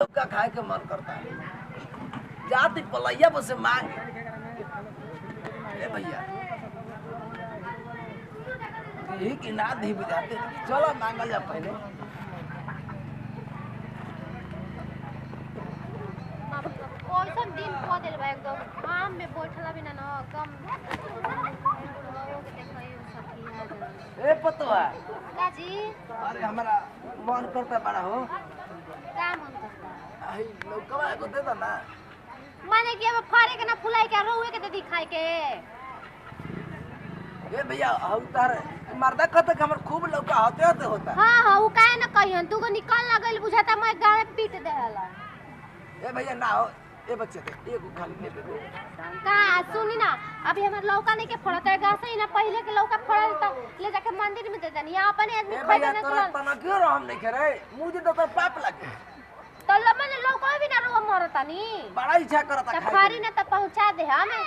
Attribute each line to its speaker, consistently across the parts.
Speaker 1: लौका खाए के मन करता है, जाती पलैया पर से मांग भैया यही की ना दी बुझाते, चलो मांगल जा पहले।
Speaker 2: कैसन दिन को दिल बा एकदम आम में बैठला बिना न कम
Speaker 1: ए पतवा
Speaker 2: काजी।
Speaker 1: अरे हमारा मन करता बड़ा हो
Speaker 2: का मन करता
Speaker 1: आई लौका को दे दो ना।
Speaker 2: माने कि अब फारे के ना फुलाई के रोए के दे दिखाई के।
Speaker 1: ए भैया हम तार मर्दा कहते हमर खूब लौका होते होता।
Speaker 2: हां हां वो काहे न कहियन तू को निकल लगल बुझाता मैं गाड़े पीट देला।
Speaker 1: ए भैया ना हो ए बच्चे दे एगो खाली ले दे
Speaker 2: का सुनी ना अभी हमर लौका नहीं के फड़त है गाछ ही ना पहले के लौका फड़ल त ले जाके मंदिर में दे देनी अपने आदमी
Speaker 1: खाए ना। तोरा तना क्यों हम नहीं करे मुझे तो पाप लगे
Speaker 2: तो लमन लौका भी ना रो मरता नी
Speaker 1: बड़ा इच्छा करता
Speaker 2: खाए फारी ना त पहुंचा दे हमें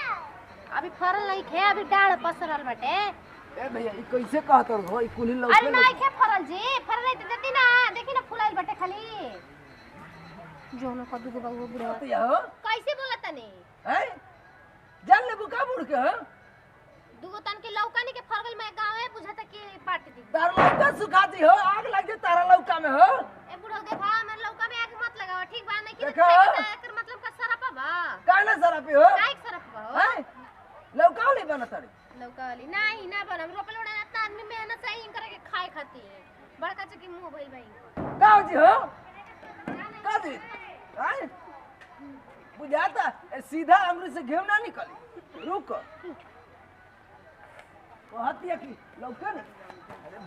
Speaker 2: अभी फरल नहीं खे अभी डाढ़ पसरल बटे।
Speaker 1: ए भैया ई कैसे कहत हो ई कुली लौका
Speaker 2: अरे नहीं खे फरल जी फरल नहीं देती ना देखी ना फुलाइल बटे खाली जो न कदू के बाबू बुढ़ा
Speaker 1: तो हो
Speaker 2: कैसे बोलत तनी
Speaker 1: हैं जान ले बुका बुड़ के हो
Speaker 2: दुगो तन के लौका नहीं के फरगल में गांव है बुझाता कि पाट दी
Speaker 1: तार लौका सुखा दी हो आग लग जे तारा लौका में हो।
Speaker 2: ए बुढ़ा देखा हमर लौका में आग मत लगावा ठीक बा नहीं कि
Speaker 1: देखा?
Speaker 2: एकर मतलब का सरपा बा
Speaker 1: काहे सरा पे हो
Speaker 2: काहे सरपा हो
Speaker 1: हैं लौका ले बना तारी
Speaker 2: लौका वाली नहीं ना बनम रोपल उड़ा ना आदमी मेहनत से इन करे के खाए खाती है बड़का चकी मुंह भइल भाई
Speaker 1: गाँव जी हो का दी हैं बुझाता सीधा अंगुरी से घेव ना निकली रुक कहती है कि लौका नहीं अरे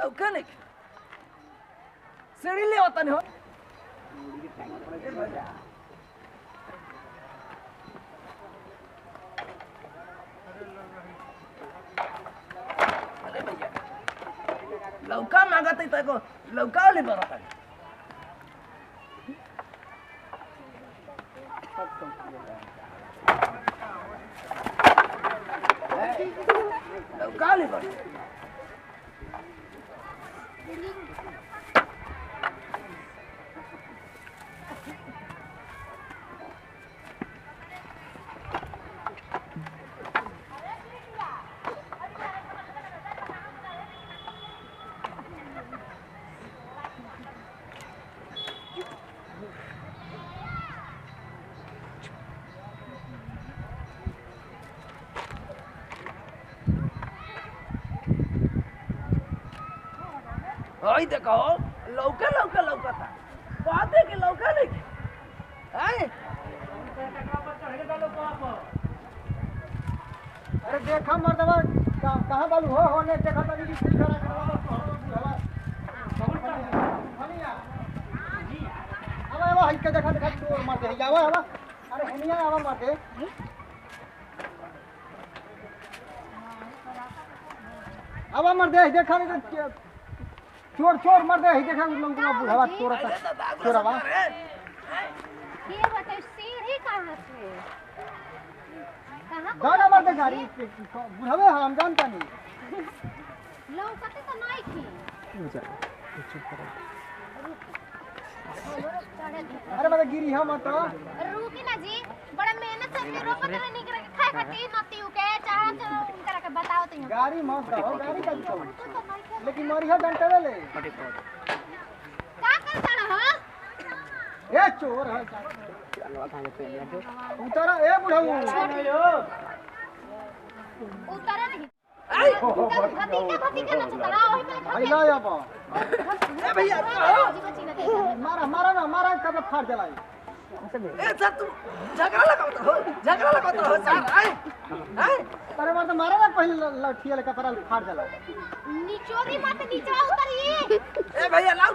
Speaker 1: लौका नहीं सीढ़ी ले होता नहीं हो अरे भैया लौका मांगते तो लौका ले बनाता है लौका ले बना ओए देखो लौका लौका लौका था बात है कि लौका नहीं हैं
Speaker 3: अरे देखा मर्दवा कहां बालू हो ने देखा तनी की खड़ा करवा अब आवा हई के देखा देखा तोर मार दे जावा आवा अरे हनिया आवा मार दे आवा मार दे देखा नहीं चोर चोर मर दे ही देखा लोग बुढ़ावा चोरा चोरावा
Speaker 2: ये बता सीढ़ी कहां से कहां
Speaker 3: गाना मर दे गाड़ी बुढ़ावे हम जानता नहीं
Speaker 2: लौकते तो नहीं थी
Speaker 3: अरे मतलब गिरी हम तो
Speaker 2: रुकी ना जी बड़ा मेहनत से अपने रोपत नहीं करे खाए खाती नती के चाह करा के बताओ तो
Speaker 3: गाड़ी मत हो गाड़ी का लेकिन मरिया डंटवे ले
Speaker 2: का करता रहो
Speaker 3: ए चोर है उतरा ए बुढ़ाऊ
Speaker 2: उतरा नहीं
Speaker 1: आई
Speaker 2: भती के ना चला ओही पे
Speaker 3: आई ला आबा
Speaker 1: ए भैया
Speaker 3: मारा मारा ना मारा कब फाड़ जलाई
Speaker 1: ए सर तू झगड़ा लगावत हो सर आए हैं
Speaker 3: अरे मत मारा ना पहले लठिया लेकर पर फाड़ जला
Speaker 2: निचोरी मत नीचे उतरी
Speaker 1: ए भैया लाओ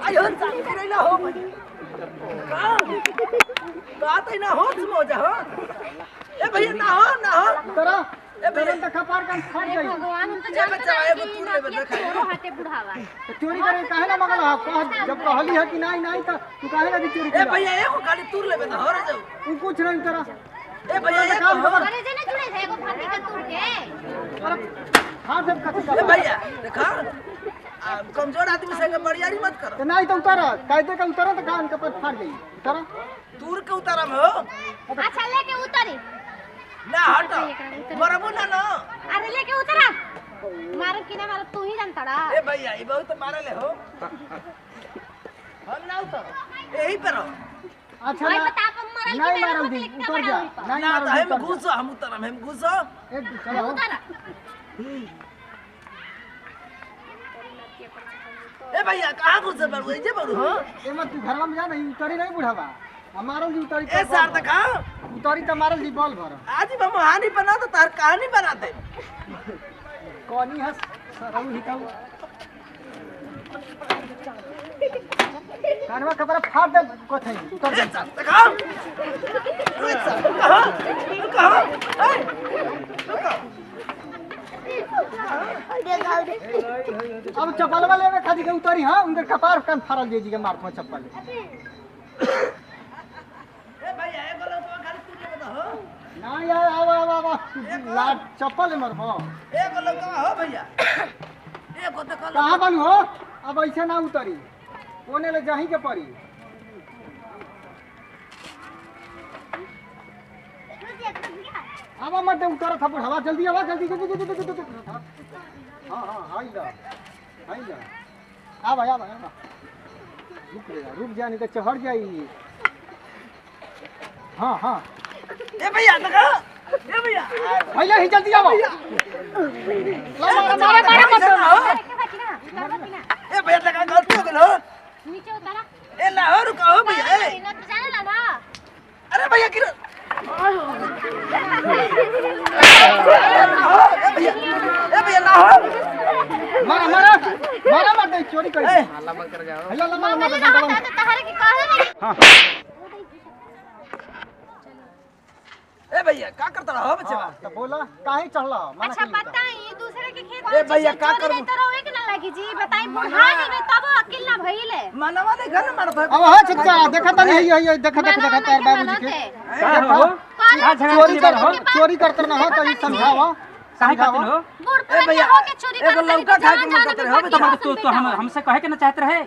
Speaker 1: आयो सर तेरे ना हो बात है ना हो समझ हो ए भैया ना हो
Speaker 3: तोरा
Speaker 1: ए भैया
Speaker 3: तो खपार का फाड़ गई
Speaker 2: भगवान हम तो जानते
Speaker 1: बच्चा
Speaker 2: हैं
Speaker 1: एगो तू ले बता
Speaker 2: चोरो हाथे बुढ़ावा
Speaker 3: तो चोरी करे काहे ना मगल हा जब कहली है कि नहीं नहीं तो तू काहे ना चोरी
Speaker 1: ए
Speaker 3: कर
Speaker 1: भैया एगो गाड़ी तूर ले बता हो रे जाओ
Speaker 3: तू कुछ नहीं तोरा
Speaker 1: ए भैया एक काम खबर
Speaker 2: अरे जेने जुड़े है एगो भाती का तूर के
Speaker 3: अरे हां सब कथि
Speaker 1: ए भैया देखा कमजोर आदमी संगे बड़ियारी मत करो।
Speaker 3: तो नहीं तो उतर कायदे का उतर तो कान के पर फाड़ गई उतर
Speaker 1: दूर के उतारम हो
Speaker 2: अच्छा लेके उतरी
Speaker 1: ना हट मरबू ना ना।
Speaker 2: अरे लेके उतरा मारे कि ना मारे तू ही जानता रा
Speaker 1: ए भैया ई बहुत मारे ले हो हम ना उतर यही पे रहो।
Speaker 3: अच्छा
Speaker 2: भाई
Speaker 3: ना
Speaker 2: बता अपन मरल
Speaker 3: नहीं
Speaker 2: कि
Speaker 3: मारल दी उतर जा नहीं
Speaker 1: ना तो
Speaker 3: मारल
Speaker 1: हम घुसो हम उतरम हम घुसो
Speaker 3: एक चलो
Speaker 2: उतरा
Speaker 1: ए भैया कहां घुसे बड़ू ए जे बड़ू हो
Speaker 3: ए मत तू घरवा में जा नहीं उतरी नहीं बुढ़ावा हमारल दी उतरी
Speaker 1: ए सार तक हां
Speaker 3: उतरी तो मारल दी बॉल भर
Speaker 1: आज हम कहानी बना तो तार कहानी बना दे
Speaker 3: कौनी हस सरऊ हिकाऊ कानवा कपड़ा फाड़ दे कोथई उतर
Speaker 1: ए
Speaker 3: जा
Speaker 1: सार तक हां ए सार कहां ए
Speaker 3: अब चप्पल वाले में खादी के उतरी हां उनके कपार कान फाड़ल दे जी के मारत में चप्पल
Speaker 1: ए भैया ए बोलो तो खाली तू के बता हो
Speaker 3: ना यार आवा आवा आवा लाट चप्पल मर हो
Speaker 1: ए बोलो का हो भैया ए को तो
Speaker 3: कहां बनू हो अब ऐसे ना उतरी कोने ले जाही के पड़ी आवा मत उतर था हवा जल्दी आवा जल्दी जल्दी हां हां हाई ला आवा आवा आवा रुक जा नहीं तो चढ़ जाई हां हां
Speaker 1: ए भैया तक ए भैया
Speaker 3: पहले ही जल्दी आवा
Speaker 2: मारा मारा मत
Speaker 1: ए भैया तक गलती हो गेलो
Speaker 2: नीचे उतरा
Speaker 1: ए ना हो रुको हो भैया ए
Speaker 2: ना तो जाने ना
Speaker 1: अरे भैया गिर ए भैया ना हो
Speaker 3: मारा मारा मारा मत दे चोरी कर
Speaker 1: हल्ला मत कर जाओ
Speaker 3: हल्ला मारा मत
Speaker 2: मैंने कहा था तहरे की कहले नहीं
Speaker 3: हां
Speaker 1: ए भैया का करता रहो बच्चा
Speaker 3: तो बोला काहे चढ़ला माना
Speaker 2: अच्छा
Speaker 3: के लिए
Speaker 2: बताई दूसरे के खेत
Speaker 1: ए भैया, का
Speaker 2: कर
Speaker 1: करूं?
Speaker 2: तो रोवे के ना लगी जी बताई बुढ़ा गई तब अकेल ना भइले
Speaker 1: मानवा ने घर मारत है
Speaker 3: अब हां चचा देखा त नहीं है देखा देखा तार बाबूजी के
Speaker 1: का हो
Speaker 3: चोरी करते ना हो तो ये समझावा
Speaker 4: काहे खातिर हो
Speaker 2: बूढ़
Speaker 1: ए भैया,
Speaker 2: हो के चोरी
Speaker 1: एगो लौका खा के मत करते हो,
Speaker 4: तो हम हमसे कहे के ना चाहते रहे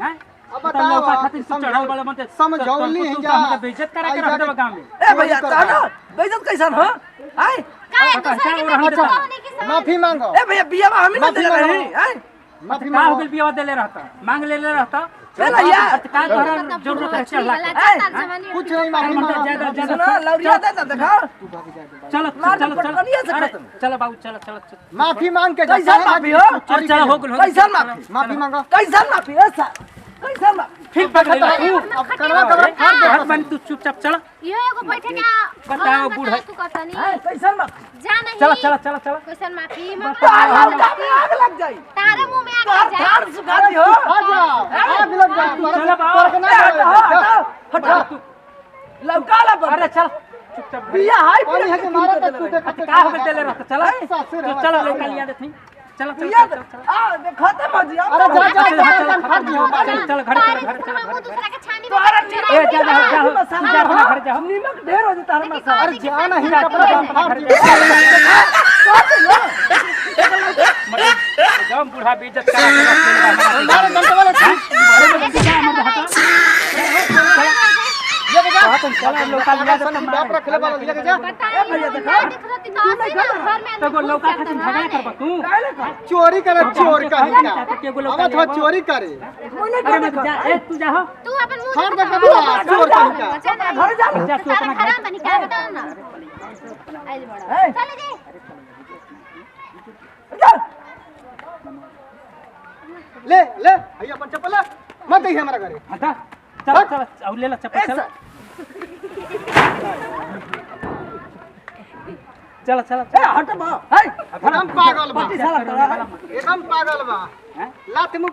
Speaker 4: हैं
Speaker 3: अब
Speaker 4: तो
Speaker 3: बताओ
Speaker 4: लौका खातिर सब चढ़ल वाला मत
Speaker 3: समझौली है जा
Speaker 4: हमके बेइज्जत करा के रख देबा गांव में
Speaker 1: ए भैया ताना बेइज्जत कैसन हो आय
Speaker 2: काहे
Speaker 4: पता
Speaker 2: दूसरे
Speaker 4: है,
Speaker 2: के
Speaker 4: वो रहने
Speaker 2: बेटा
Speaker 4: देता।
Speaker 2: होने की
Speaker 3: माफी मांगो
Speaker 1: ए भैया बिया में हम ही ना
Speaker 3: माफी
Speaker 1: दे
Speaker 3: मांगो।
Speaker 1: रही आय
Speaker 3: माफी
Speaker 4: का हो
Speaker 3: मांगो
Speaker 4: गेल बियाह देले रहता मांग लेले रहता
Speaker 1: चल भैया
Speaker 4: का तोहरा जरूरत है चल
Speaker 3: कुछ नहीं माफी मांगो
Speaker 4: ज्यादा ज्यादा
Speaker 1: सुना लौरिया दे दे देखा
Speaker 4: चलो
Speaker 1: मार
Speaker 4: चलो
Speaker 1: पटकनिया से
Speaker 4: चलो
Speaker 1: खत्म।
Speaker 4: चलो बाबू चलो चलो
Speaker 3: माफी मांग के
Speaker 1: कैसन माफी हो
Speaker 4: चल चलो हो गेल
Speaker 1: कैसन माफी
Speaker 3: माफी मांगो
Speaker 1: कैसन माफी है सर कैसन माफी
Speaker 4: फिर पकड़ ले
Speaker 3: अब करवा करवा फाड़ दे
Speaker 4: हाथ बन तू चुपचाप चल
Speaker 2: यो एगो बैठे का
Speaker 4: बताओ बूढ़ा।
Speaker 2: तू कहतनी
Speaker 1: है कैसन माफी
Speaker 2: जा नहीं
Speaker 4: चलो चलो चलो चलो
Speaker 2: क्वेश्चन माफी मत
Speaker 1: तार लौका में आग लग जाई
Speaker 2: तारे मुंह में
Speaker 1: तार
Speaker 2: आग जाए
Speaker 1: तार सुखा दी हो
Speaker 3: आ जाओ आग लग जा
Speaker 4: चलो बाबू।
Speaker 1: हटा लौका ला पर
Speaker 4: अरे चल चुपचाप
Speaker 1: बिया हाय
Speaker 3: पानी है के मारा तो तू देख
Speaker 4: का हो गेल देले रहता चलो तो चलो लौका लिया देथी चलो
Speaker 1: बिया
Speaker 4: चलो चलो
Speaker 1: आ खत्म हो जी
Speaker 3: अरे जा जा फाड़ दियो
Speaker 4: चल चल घर चल घर चल
Speaker 2: हम दूसरा के छानी
Speaker 1: तोहरा
Speaker 4: ए जा जा जा अपना घर जा
Speaker 1: नीमक ढेर हो जाता है मसाला
Speaker 3: अरे जा नहीं कपड़ा फाड़ दियो
Speaker 4: एकदम बूढ़ा बेइज्जत करा के रख देले
Speaker 3: मारे डंडा वाला
Speaker 4: ये बजा चलो लौका लिया दे
Speaker 3: सन बाप रख ले वाला लेके जा
Speaker 1: भैया देखा
Speaker 2: घर में
Speaker 4: तो लौका खातिर झगड़ा करबा तू
Speaker 3: चोरी करे चोर कहीं का अब तो चोरी करे
Speaker 4: अरे मत जा ए तू जा हो
Speaker 2: तू अपन मुंह
Speaker 3: फाड़ दे कपड़ा चोर कहीं का
Speaker 1: घर जा
Speaker 4: जा तू अपना घर
Speaker 2: खराब बनी क्या बताओ ना आइल बड़ा चले जे
Speaker 1: चल
Speaker 3: ले ले भैया अपन चप्पल ले मत दे हमारा घरे
Speaker 4: हटा चल चल अब ले ला चप्पल चल चल चल
Speaker 1: ए हट बा है
Speaker 3: एकदम पागल बा
Speaker 1: साला तोरा
Speaker 3: एकदम पागल बा
Speaker 4: हैं
Speaker 3: लात मुंह